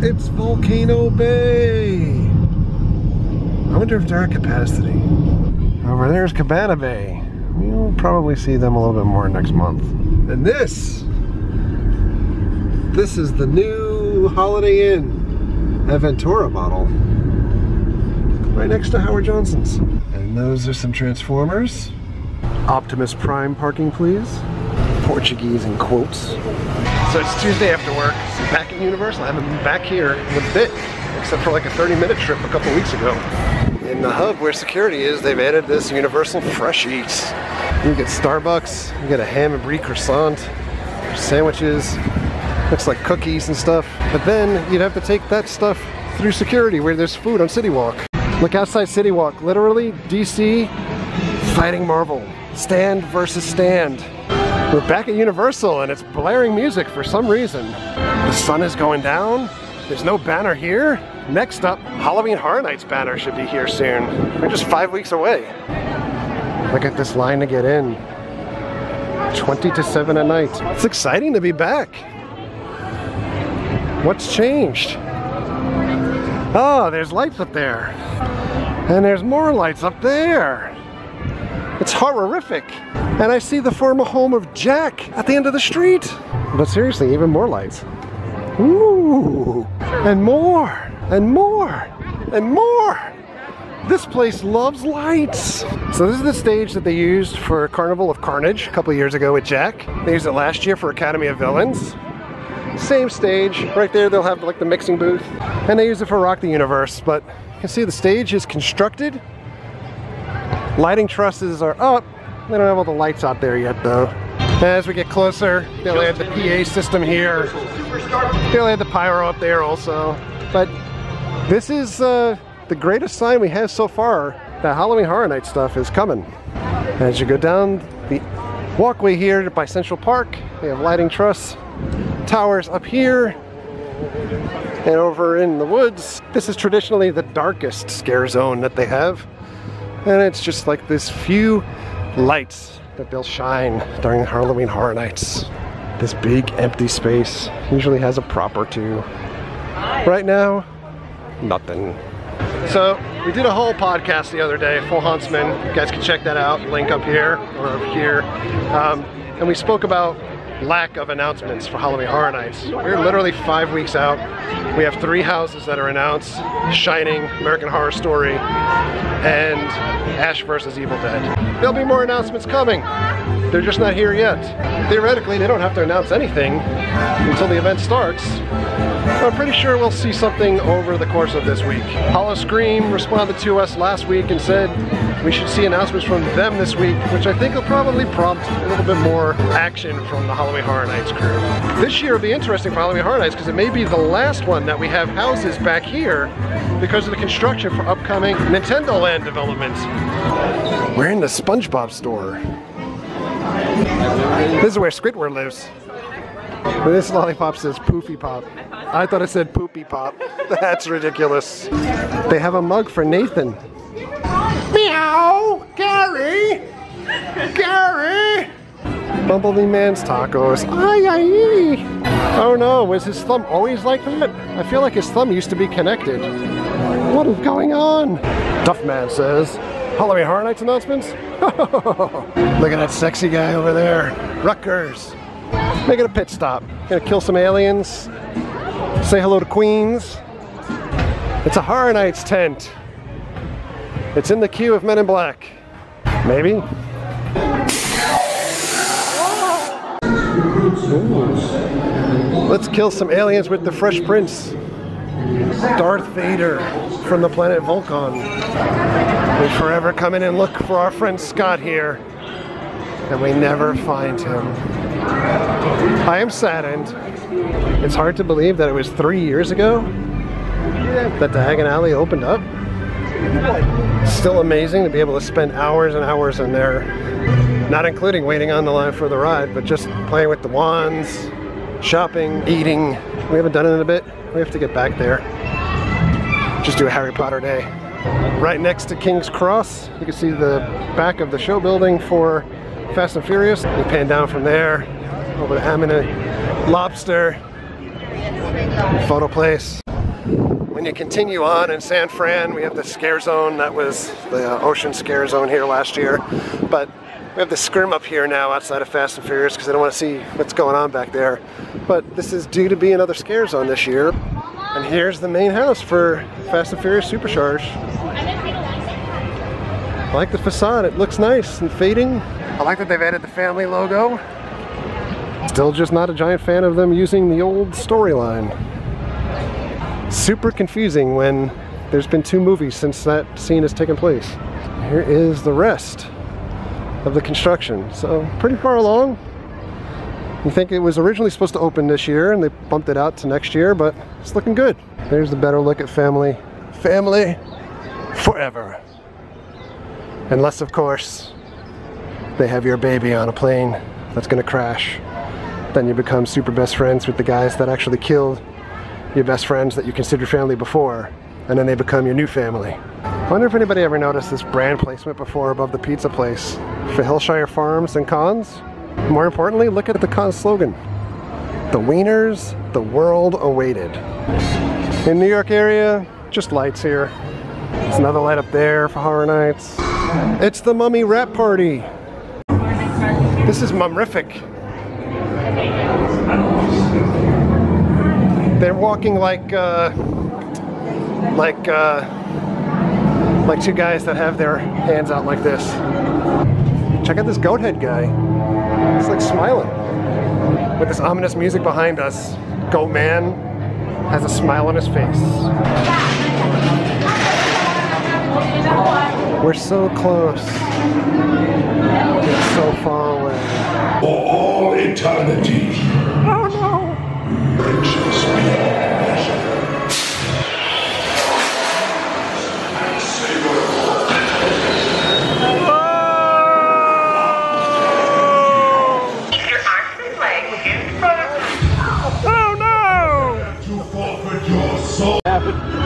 It's Volcano Bay. I wonder if they're at capacity. Over there's Cabana Bay. We'll probably see them a little bit more next month. And this is the new Holiday Inn at Ventura model. Right next to Howard Johnson's. And those are some Transformers. Optimus Prime parking, please. Portuguese in quotes. So it's Tuesday after work, back at Universal. I haven't been back here in a bit, except for like a 30-minute trip a couple weeks ago. In the hub where security is, they've added this Universal Fresh Eats. You get Starbucks, you get a ham and brie croissant, sandwiches, looks like cookies and stuff. But then you'd have to take that stuff through security where there's food on City Walk. Look outside City Walk, literally DC fighting Marvel. Stand versus stand. We're back at Universal and it's blaring music for some reason. The sun is going down. There's no banner here. Next up, Halloween Horror Nights banner should be here soon. We're just 5 weeks away. Look at this line to get in. 20 to 7 at night. It's exciting to be back. What's changed? Oh, there's lights up there. And there's more lights up there. It's horrific. And I see the former home of Jack at the end of the street. But seriously, even more lights. Ooh, and more, and more, and more. This place loves lights. So this is the stage that they used for Carnival of Carnage a couple years ago with Jack. They used it last year for Academy of Villains. Same stage, right there they'll have like the mixing booth. And they use it for Rock the Universe, but you can see the stage is constructed. Lighting trusses are up. They don't have all the lights out there yet though. As we get closer, they'll add the PA system here. They'll add the pyro up there also. But this is the greatest sign we have so far that Halloween Horror Night stuff is coming. As you go down the walkway here by Central Park, they have lighting truss towers up here and over in the woods. This is traditionally the darkest scare zone that they have. And it's just like this few lights that they'll shine during Halloween Horror Nights. This big empty space usually has a prop or two. Right now, nothing. So we did a whole podcast the other day, Full Huntsman. You guys can check that out, link up here or up here. And we spoke about lack of announcements for Halloween Horror Nights. We're literally 5 weeks out. We have 3 houses that are announced: Shining, American Horror Story, and Ash vs. Evil Dead. There'll be more announcements coming. They're just not here yet. Theoretically, they don't have to announce anything until the event starts. I'm pretty sure we'll see something over the course of this week. Hollow Scream responded to us last week and said we should see announcements from them this week, which I think will probably prompt a little bit more action from the Halloween Horror Nights crew. This year will be interesting for Halloween Horror Nights because it may be the last one that we have houses back here because of the construction for upcoming Nintendo Land development. We're in the SpongeBob store. This is where Squidward lives. This lollipop says Poofy Pop. I thought it said Poopy Pop. That's ridiculous. They have a mug for Nathan. Meow! Gary! Gary! Bumblebee Man's tacos. Ay, ay. Oh no, was his thumb always like that? I feel like his thumb used to be connected. What is going on? Duffman says, Halloween Horror Nights announcements? Look at that sexy guy over there. Rutgers. Making a pit stop. Gonna kill some aliens. Say hello to Queens. It's a Horror Nights tent. It's in the queue of Men in Black. Maybe? Ooh. Let's kill some aliens with the Fresh Prince. Darth Vader from the planet Vulcan. We forever come in and look for our friend Scott here, and we never find him. I am saddened. It's hard to believe that it was 3 years ago that Diagon Alley opened up. Still amazing to be able to spend hours and hours in there, not including waiting on the line for the ride, but just playing with the wands, shopping, eating. We haven't done it in a bit. We have to get back there. Just do a Harry Potter day. Right next to King's Cross, you can see the back of the show building for Fast and Furious. We pan down from there over to Amina Lobster, photo place. when you continue on in San Fran, we have the scare zone. That was the ocean scare zone here last year. But we have the scrim up here now outside of Fast and Furious because I don't want to see what's going on back there. But this is due to be another scare zone this year. And here's the main house for Fast and Furious Supercharged. I like the facade, it looks nice and fading. I like that they've added the family logo. Still just not a giant fan of them using the old storyline. Super confusing when there's been 2 movies since that scene has taken place. Here is the rest of the construction. So pretty far along. You think it was originally supposed to open this year and they bumped it out to next year, but it's looking good. There's the better look at family. Family forever. Unless, of course, they have your baby on a plane that's gonna crash. Then you become super best friends with the guys that actually killed your best friends that you considered family before, and then they become your new family. I wonder if anybody ever noticed this brand placement before above the pizza place for Hillshire Farms and Cons. More importantly, look at the Cons slogan. The wieners the world awaited. In New York area, just lights here. There's another light up there for Horror Nights. It's the Mummy Rap Party. This is mumrific. They're walking like 2 guys that have their hands out like this. Check out this goat head guy. He's like smiling. With this ominous music behind us, Goat Man has a smile on his face. We're so close. It's so far away. For all eternity. Oh no! Precious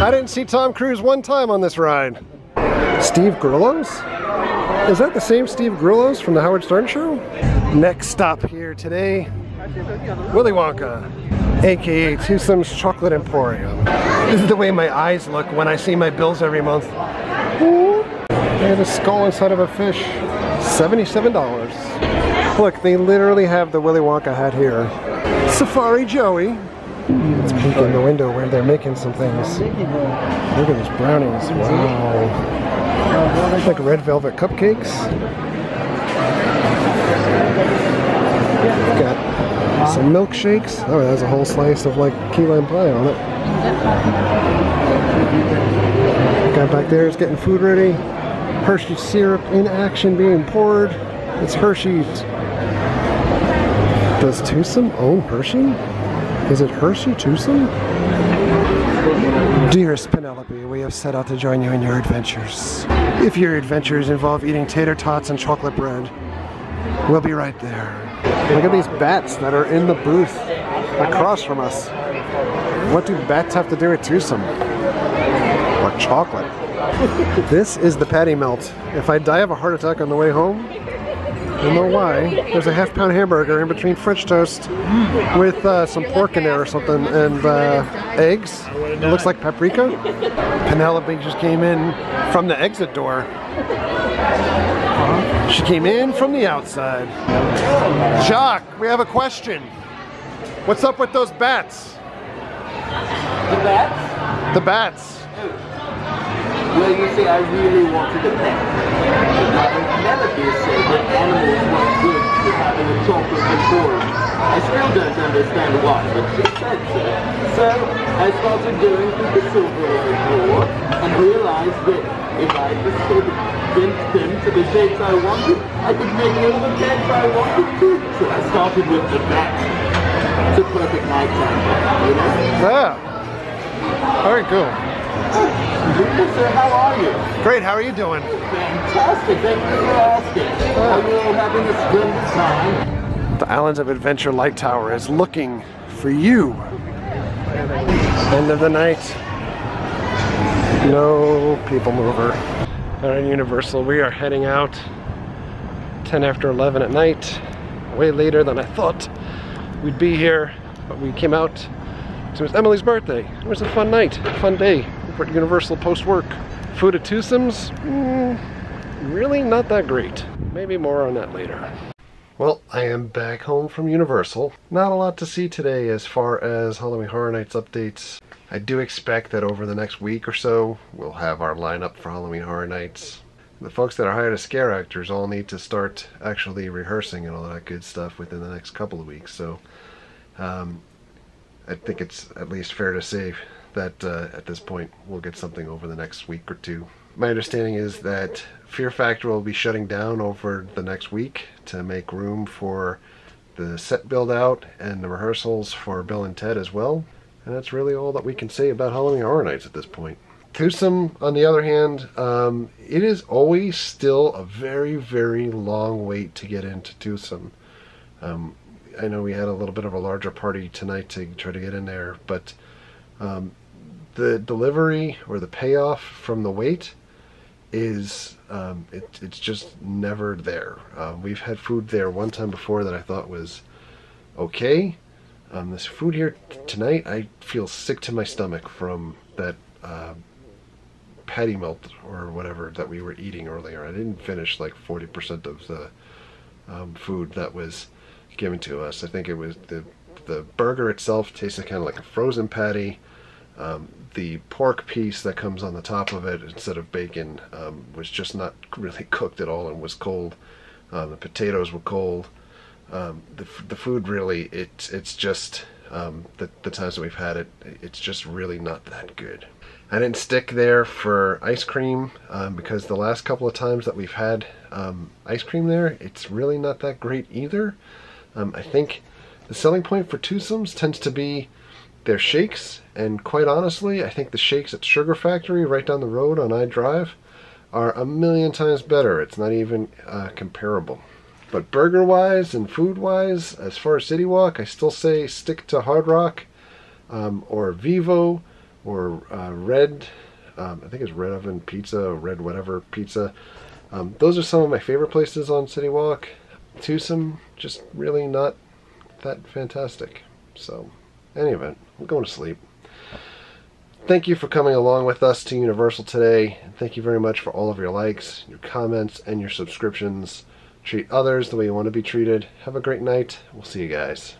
I didn't see Tom Cruise one time on this ride. Steve Grillo's? Is that the same Steve Grillo's from the Howard Stern Show? Next stop here today, Willy Wonka, aka Twosome's Chocolate Emporium. This is the way my eyes look when I see my bills every month. Ooh. They had a skull inside of a fish. $77. Look, they literally have the Willy Wonka hat here. Safari Joey. Let's peek in the window where they're making some things. Look at these brownies. Wow. Like red velvet cupcakes. Got some milkshakes. Oh, it has a whole slice of like key lime pie on it. Guy back there is getting food ready. Hershey syrup in action being poured. It's Hershey's. Does Twosome own Hershey? Is it Hershey Twosome? Dearest Penelope, we have set out to join you in your adventures. If your adventures involve eating tater tots and chocolate bread, we'll be right there. Look at these bats that are in the booth across from us. What do bats have to do with Twosome? Or chocolate? This is the patty melt. If I die of a heart attack on the way home, you'll know why. There's a half-pound hamburger in between French toast with some pork in there or something, and eggs. It looks like paprika. Penelope just came in from the exit door. She came in from the outside. Jacques, we have a question. What's up with those bats? The bats? The bats. Well, you see, I really wanted a pet. Penelope said that animals weren't good for having a chocolate Emporium. I still don't understand why, but she said so. So, I started going through the silverware drawer and realized that if I just sort of bent them to the shapes I wanted, I could make all the pets I wanted to. So I started with the bat. It's a perfect nighttime pet, you know? Yeah. Very cool. So how are you? Great, how are you doing? Fantastic, thank you for asking. Are you all having a splendid time? The Islands of Adventure Light Tower is looking for you. End of the night. No people mover. All right, Universal, we are heading out 10 after 11 at night. Way later than I thought we'd be here, but we came out So it's Emily's birthday. It was a fun night, fun day for Universal post-work. Food at Twosome's? Really not that great. Maybe more on that later. Well, I am back home from Universal. Not a lot to see today as far as Halloween Horror Nights updates. I do expect that over the next week or so, we'll have our lineup for Halloween Horror Nights. The folks that are hired as scare actors all need to start actually rehearsing and all that good stuff within the next couple of weeks. So I think it's at least fair to say that at this point we'll get something over the next week or two. My understanding is that Fear Factor will be shutting down over the next week to make room for the set build out and the rehearsals for Bill and Ted as well. And that's really all that we can say about Halloween Horror Nights at this point. Twosome, on the other hand, it is always still a very, very long wait to get into Twosome. I know we had a little bit of a larger party tonight to try to get in there, but the delivery or the payoff from the wait is it's just never there. We've had food there one time before that I thought was okay. This food here tonight, I feel sick to my stomach from that patty melt or whatever that we were eating earlier. I didn't finish like 40% of the food that was given to us. I think it was the burger itself tasted kind of like a frozen patty. The pork piece that comes on the top of it instead of bacon was just not really cooked at all and was cold. The potatoes were cold. The food really, it's just the times that we've had it, it's just really not that good. I didn't stick there for ice cream because the last couple of times that we've had ice cream there, it's really not that great either. I think the selling point for Twosomes tends to be their shakes, and quite honestly, I think the shakes at Sugar Factory right down the road on iDrive are a million times better. It's not even comparable. But burger-wise and food-wise, as far as City Walk, I still say stick to Hard Rock or Vivo or Red, I think it's Red Oven Pizza or Red whatever pizza. Those are some of my favorite places on City Walk. Twosome, just really not that fantastic. So, in any event, I'm going to sleep. Thank you for coming along with us to Universal today. And thank you very much for all of your likes, your comments, and your subscriptions. Treat others the way you want to be treated. Have a great night. We'll see you guys.